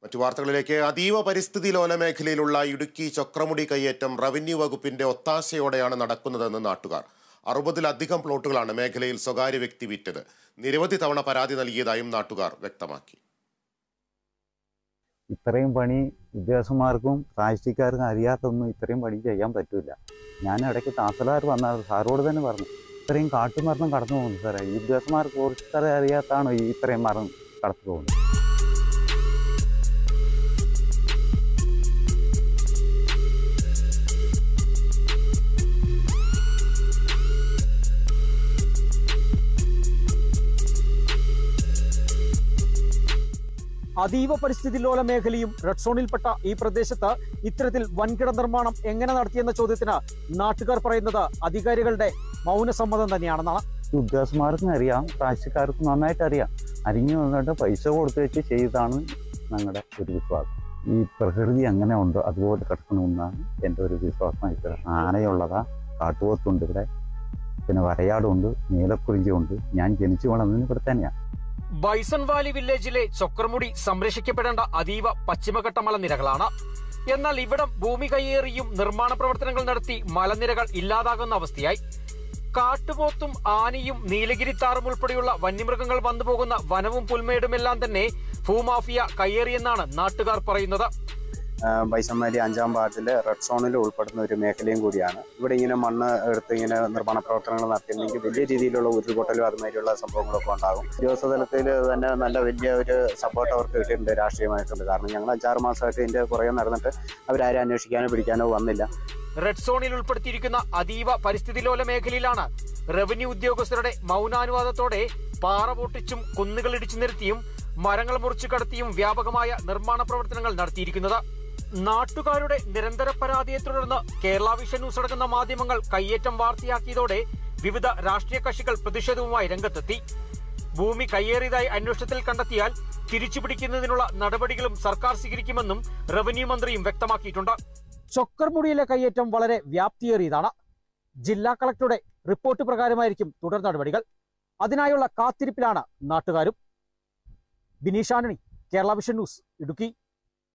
മറ്റു വാർത്തകളിലേക്ക്. അതീവ പരിസ്ഥിതി ലോല മേഖലയിലുള്ള ഇടുക്കി ചൊക്രമുടി കയ്യേറ്റം റവന്യൂ വകുപ്പിന്റെ ഒത്താശയോടെയാണ് നടക്കുന്നതെന്ന് നാട്ടുകാർ. 60-ലധികം പ്ലോട്ടുകളാണ് മേഖലയിൽ സ്വകാര്യ വ്യക്തി വിറ്റത്. നിരവധി തവണ പരാതി നൽകിയതായും നാട്ടുകാർ വ്യക്തമാക്കി. ഇത്രയും പണി ഉദ്യോഗസ്ഥന്മാർക്കും രാഷ്ട്രീയക്കാർക്കും അറിയാത്തൊന്നും ഇത്രയും പണി ചെയ്യാൻ പറ്റില്ല. ഞാൻ ഇടയ്ക്ക് തഹസിൽദാർ വന്നാൽ സാറോട് തന്നെ പറഞ്ഞു, ഇത്രയും കാട്ടുമരണം കടന്നു പോകുന്നു സാറേ, ഈ ഉദ്യോഗസ്ഥന്മാർക്ക് കുറച്ച് അറിയാത്താണോ ഈ ഇത്രയും മരം കടന്നു പോകുന്നത്? അതീവ പരിസ്ഥിതി ലോല മേഖലയും റെഡ് സോണിൽപ്പെട്ട ഈ പ്രദേശത്ത് ഇത്തരത്തിൽ വൻകിട നിർമ്മാണം എങ്ങനെ നടത്തിയെന്ന ചോദ്യത്തിന് നാട്ടുകാർ പറയുന്നത് അധികാരികളുടെ മൗനസമ്മതം തന്നെയാണെന്നാണ്. ഉദ്യോഗസ്ഥന്മാർക്കും അറിയാം, രാഷ്ട്രീയക്കാർക്കും നന്നായിട്ട് അറിയാം. അരിഞ്ഞു വന്നിട്ട് പൈസ കൊടുത്തു വെച്ച് ചെയ്താണ് ഞങ്ങളുടെ ഒരു വിശ്വാസം. ഈ പ്രകൃതി എങ്ങനെ ഉണ്ടോ അതുപോലെ കിടക്കണമെന്നാണ് എൻ്റെ ഒരു വിശ്വാസം. ആനയുള്ളതാ, കാട്ടുപോത്തുണ്ട് ഇവിടെ, പിന്നെ വരയാടുണ്ട്, നീലക്കുറിഞ്ചിയുണ്ട്. ഞാൻ ജനിച്ചു വളർന്നതിന് ഇവിടെ തന്നെയാണ്. ബൈസൺ വാലി വില്ലേജിലെ ചൊക്രമുടി സംരക്ഷിക്കപ്പെടേണ്ട അതീവ പശ്ചിമഘട്ട മലനിരകളാണ്. എന്നാൽ ഇവിടം ഭൂമി കയ്യേറിയും നിർമ്മാണ പ്രവർത്തനങ്ങൾ നടത്തി മലനിരകൾ ഇല്ലാതാകുന്ന അവസ്ഥയായി. കാട്ടുപോത്തും ആനയും നീലഗിരിത്താറും ഉൾപ്പെടെയുള്ള വന്യമൃഗങ്ങൾ വന്നുപോകുന്ന വനവും പുൽമേടുമെല്ലാം തന്നെ ഭൂമാഫിയ കയ്യേറിയെന്നാണ് നാട്ടുകാർ പറയുന്നത്. ബൈസൺ വാലി 5-ാം വാർഡിലെ റെഡ് സോണിൽ ഉൾപ്പെടുന്ന ഒരു മേഖലയും കൂടിയാണ്. ഇവിടെ ഇങ്ങനെ മണ്ണ് എടുത്ത് ഇങ്ങനെ നിർമ്മാണ പ്രവർത്തനങ്ങൾ നടത്തിയിട്ടുണ്ടെങ്കിൽ വലിയ രീതിയിലുള്ള ഉരുൾപൊട്ടലും അതുമാതിരിയുള്ള സംഭവങ്ങളൊക്കെ ഉണ്ടാകും. ഉദ്യോഗസ്ഥ തലത്തിൽ തന്നെ നല്ല വലിയ ഒരു സപ്പോർട്ട് അവർക്ക് കിട്ടിയിട്ടുണ്ട്, രാഷ്ട്രീയമായിട്ടുണ്ട്. കാരണം ഞങ്ങൾ 5-6 മാസമായിട്ട് ഇതിന്റെ പുറകെ നടന്നിട്ട് അവരാരും അന്വേഷിക്കാനോ പിടിക്കാനോ വന്നില്ല. റെഡ് സോണിൽ ഉൾപ്പെടുത്തിയിരിക്കുന്ന അതീവ പരിസ്ഥിതി ലോല മേഖലയിലാണ് റവന്യൂ ഉദ്യോഗസ്ഥരുടെ മൗനാനുവാദത്തോടെ പാറ പൊട്ടിച്ചും കുന്നുകൾ ഇടിച്ചു നിരത്തിയും മരങ്ങൾ മുറിച്ചു കടത്തിയും വ്യാപകമായ നിർമ്മാണ പ്രവർത്തനങ്ങൾ നടത്തിയിരിക്കുന്നത്. നാട്ടുകാരുടെ നിരന്തര പരാതിയെ തുടർന്ന് കേരള വിഷൻ ന്യൂസ് അടങ്ങുന്ന മാധ്യമങ്ങൾ കയ്യേറ്റം വാർത്തയാക്കിയതോടെ വിവിധ രാഷ്ട്രീയ കക്ഷികൾ പ്രതിഷേധവുമായി രംഗത്തെത്തി. ഭൂമി കയ്യേറിയതായി അന്വേഷണത്തിൽ കണ്ടെത്തിയാൽ തിരിച്ചുപിടിക്കുന്നതിനുള്ള നടപടികളും സർക്കാർ സ്വീകരിക്കുമെന്നും റവന്യൂ മന്ത്രിയും വ്യക്തമാക്കിയിട്ടുണ്ട്. ചൊക്രമുടിയിലെ കയ്യേറ്റം വളരെ വ്യാപ്തിയേറിയതാണ്. ജില്ലാ കളക്ടറുടെ റിപ്പോർട്ട് പ്രകാരമായിരിക്കും തുടർ നടപടികൾ. അതിനായുള്ള കാത്തിരിപ്പിലാണ് നാട്ടുകാരും. Bineesh Antony, Kerala vision news, Idukki.